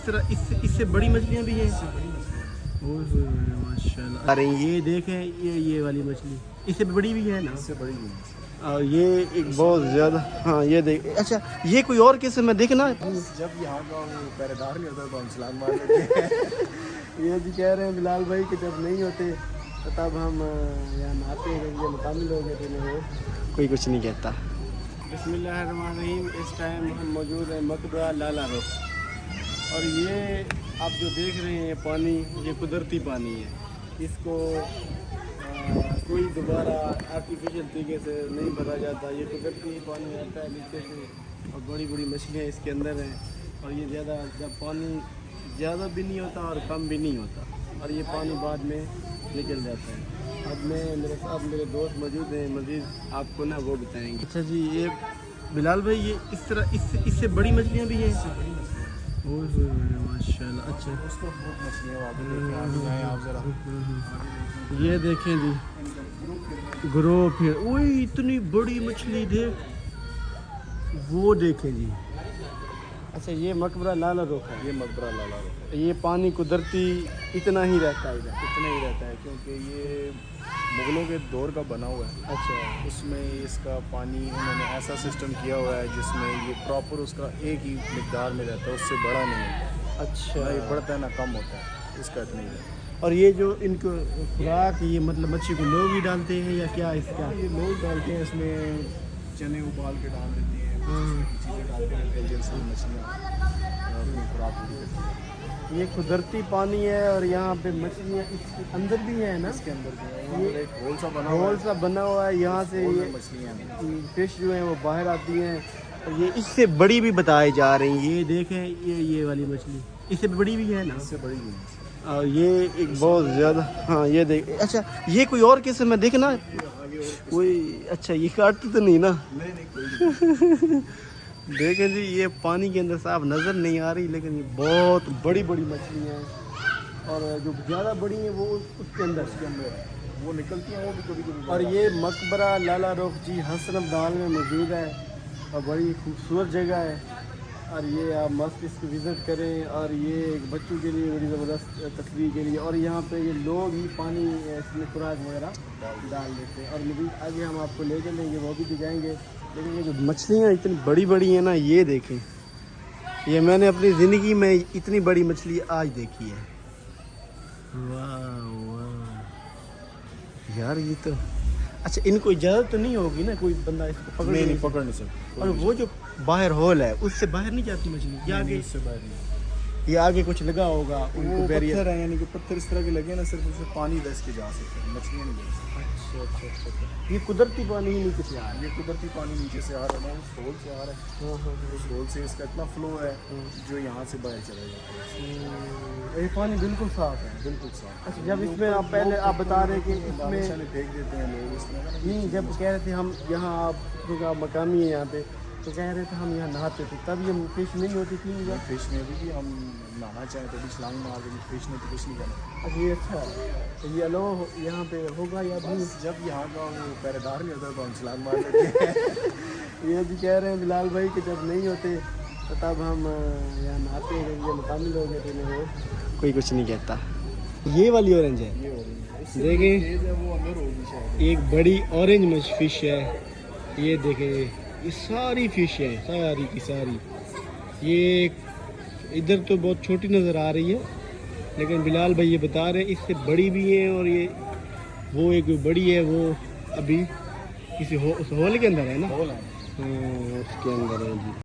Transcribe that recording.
तरह इससे बड़ी मछलियाँ भी हैं। माशाल्लाह। अरे ये देखें, ये वाली मछली इससे बड़ी भी है ना? इससे बड़ी भी है। और ये एक बहुत ज़्यादा, हाँ ये देख, अच्छा ये कोई और किस्म है देखना। जब यहाँ का वो पहरेदार नहीं होता तो हम छलांग मार लेते हैं। ये भी कह रहे हैं बिलाल भाई कि जब नहीं होते तो तब हम यहाँ नहाते हैं, जब ये मुकामी लोग हैं तो इन्हें कोई कुछ नहीं कहता। बिस्मिल्लाहिर्रहमानिर्रहीम। इस टाइम हम मौजूद हैं मकबरा लाला रुख, और ये आप जो देख रहे हैं पानी, ये कुदरती पानी है। इसको कोई दोबारा आर्टिफिशियल तरीके से नहीं भरा जाता। ये कुदरती पानी आता है नीचे से, और बड़ी बड़ी मछलियाँ इसके अंदर हैं। और ये ज़्यादा, जब पानी ज़्यादा भी नहीं होता और कम भी नहीं होता, और ये पानी बाद में निकल जाता है। अब मैं, मेरे साथ मेरे दोस्त मौजूद हैं, मज़ीद आपको ना वो बताएंगे। अच्छा जी, ये बिलाल भाई ये इस तरह इससे बड़ी मछलियाँ भी हैं? माशाल्लाह। अच्छा, उसको बहुत मछलियाँ आगे देखें, आगे जाएं आप ज़रा। ये देखें जी, ग्रो फिर, ओए इतनी बड़ी मछली देख, वो देखें जी। अच्छा, ये मकबरा लाला रुख है। ये मकबरा लाला रुख है। ये पानी कुदरती इतना ही रहता है इधर? इतना ही रहता है क्योंकि ये मुग़लों के दौर का बना हुआ है। अच्छा, उसमें इसका पानी उन्होंने ऐसा सिस्टम किया हुआ है जिसमें ये प्रॉपर उसका एक ही मिक़दार में रहता है, उससे बड़ा नहीं होता। अच्छा, ना ये बढ़ता है ना कम होता है, इसका इतना ही रहता है। और ये जो इनको खुराक, ये मतलब मच्छी को लोग ही डालते हैं या क्या इसका? ये लोग डालते हैं, इसमें चने उबाल के डाल देते हैं, चीज़ें डालते रहते हैं जिनसे मछलियाँ अपनी खुराक पूरी करती हैं। ये कुदरती पानी है, और यहाँ पे मछलियाँ इसके अंदर भी है ना? इसके अंदर जो है ये एक होल सा बना हुआ होल सा बना हुआ है, यहाँ से है, ये मछलियाँ हैं। फिश जो है वो बाहर आती हैं। और ये इससे बड़ी भी बताई जा रही हैं। ये देखें, ये वाली मछली इससे बड़ी भी है ना? इससे बड़ी भी है। और ये एक बहुत ज़्यादा, हाँ ये देख, अच्छा ये कोई और किस्म है देखना कोई। अच्छा, ये काटती तो नहीं ना? नहीं कोई देखें जी, ये पानी के अंदर साफ नज़र नहीं आ रही, लेकिन ये बहुत बड़ी बड़ी मछलियाँ हैं। और जो ज़्यादा बड़ी हैं वो उसके अंदर वो निकलती हैं, वो भी कभी कभी। और ये मकबरा लाला रुख जी हसन अब्दाल में मौजूद है, और बड़ी खूबसूरत जगह है। और ये आप मस्त इसको विज़िट करें, और ये एक बच्चों के लिए बड़ी ज़बरदस्त तस्वीर के लिए। और यहाँ पे ये लोग ही पानी इसमें खुराक वगैरह डाल देते हैं। और मज़ीद आगे हम आपको ले चलेंगे, वो भी दिखाएंगे। लेकिन ये जो मछलियाँ इतनी बड़ी बड़ी हैं ना, ये देखें, ये मैंने अपनी ज़िंदगी में इतनी बड़ी मछली आज देखी है। वाह वाह यार, ये तो, अच्छा इनको इजाज़त तो नहीं होगी ना, कोई बंदा इसको पकड़ नहीं पकड़ नहीं सकता। और वो जो बाहर होल है उससे बाहर नहीं जाती मछली? ये आगे, इससे बाहर नहीं। ये आगे कुछ लगा होगा उनको बैरियर? पत्थर है, यानी कि पत्थर इस तरह के लगे ना, सिर्फ उससे पानी दस के जा सकते हैं, मछलियाँ नहीं जा सकती। अच्छा, ये कुदरती पानी ही नीचे से आ रहा है? ये कुदरती पानी नीचे से आ रहा है, उस होल से आ रहा है। उस होल से इसका इतना फ्लो है जो यहाँ से बाहर चला जाता है। ये पानी बिल्कुल साफ है? बिल्कुल साफ। अच्छा, जब इसमें आप पहले आप बता रहे कि इसमें फेंक देते हैं लोग इस तरह का। नहीं, जब कह रहे थे हम यहाँ, आप क्योंकि आप मकामी है यहाँ पे, तो कह रहे थे हम यहाँ नहाते थे, तब ये फिश नहीं होती थी? या फिश में भी हम नहाना चाहें तो भी छलांग मार देंगे, फिश ने तो कुछ नहीं करना। अच्छा, ये अच्छा है, तो ये अलो यहाँ पे होगा या भी? जब यहाँ का वो पहरेदार नहीं होता तो हम छलांग मार देते हैं। ये भी कह रहे हैं बिलाल भाई कि जब नहीं होते तो तब हम यहाँ नहाते हैं, ये मुकामी लोग हैं तो इन्हें कोई कुछ नहीं कहता। ये वाली ऑरेंज है, ये ऑरेंज देखें, वो अंदर होगी शायद। एक बड़ी ऑरेंज फिश है। ये देखें, ये सारी फिश है, सारी की सारी। ये इधर तो बहुत छोटी नज़र आ रही है, लेकिन बिलाल भाई ये बता रहे हैं इससे बड़ी भी है। और ये वो एक बड़ी है, वो अभी किसी उस होल के अंदर है ना? होल है। उसके अंदर है जी।